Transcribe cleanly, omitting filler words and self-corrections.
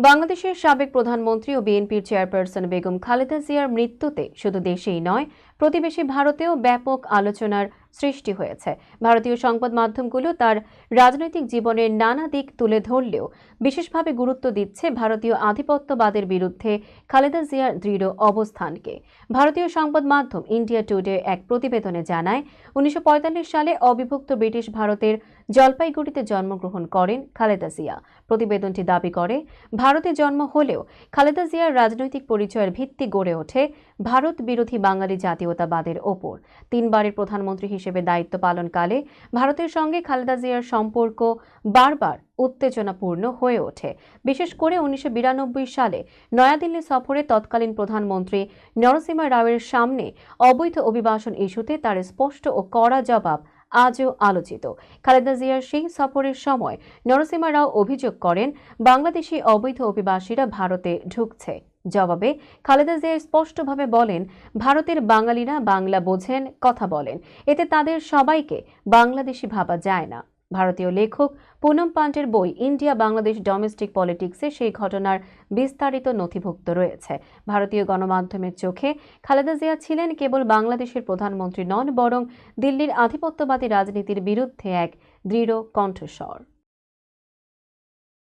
বাংলাদেশের সাবেক প্রধানমন্ত্রী ও বিএনপির চেয়ারপারসন বেগম খালেদা জিয়ার মৃত্যুতে শুধু দেশেই নয়, প্রতিবেশী ভারতেও ব্যাপক আলোচনার সৃষ্টি হয়েছে। ভারতীয় সংবাদ মাধ্যমগুলো তার রাজনৈতিক জীবনের নানা দিক তুলে ধরলেও বিশেষভাবে গুরুত্ব দিচ্ছে ভারতীয় আধিপত্যবাদের বিরুদ্ধে খালেদা জিয়ার দৃঢ় অবস্থানকে। ভারতীয় সংবাদ মাধ্যম ইন্ডিয়া টুডে এক প্রতিবেদনে জানায়, ১৯৪৫ সালে অবিভক্ত ব্রিটিশ ভারতের জলপাইগুড়িতে জন্মগ্রহণ করেন খালেদা জিয়া। প্রতিবেদনটি দাবি করে, ভারতে জন্ম হলেও খালেদা জিয়ার রাজনৈতিক পরিচয়ের ভিত্তি গড়ে ওঠে ভারত বিরোধী বাঙালি জাতীয়তাবাদের ওপর। তিনবারের প্রধানমন্ত্রী হিসেবে দায়িত্ব পালনকালে ভারতের সঙ্গে খালেদা জিয়ার সম্পর্ক বারবার উত্তেজনাপূর্ণ হয়ে ওঠে। বিশেষ করে ১৯৯২ সালে নয়াদিল্লি সফরে তৎকালীন প্রধানমন্ত্রী নরসিমা রাওয়ের সামনে অবৈধ অভিবাসন ইস্যুতে তার স্পষ্ট ও কড়া জবাব আজও আলোচিত। খালেদা জিয়ার সেই সফরের সময় নরসিমা রাও অভিযোগ করেন, বাংলাদেশি অবৈধ অভিবাসীরা ভারতে ঢুকছে। জবাবে খালেদা জিয়া স্পষ্টভাবে বলেন, ভারতের বাঙালিরা বাংলা বোঝেন, কথা বলেন, এতে তাদের সবাইকে বাংলাদেশি ভাবা যায় না। ভারতীয় লেখক পুনম পান্ডের বই ইন্ডিয়া বাংলাদেশ ডোমেস্টিক পলিটিক্সে সেই ঘটনার বিস্তারিত নথিভুক্ত রয়েছে। ভারতীয় গণমাধ্যমের চোখে খালেদা জিয়া ছিলেন কেবল বাংলাদেশের প্রধানমন্ত্রী নন, বরং দিল্লির আধিপত্যবাদী রাজনীতির বিরুদ্ধে এক দৃঢ় কণ্ঠস্বর।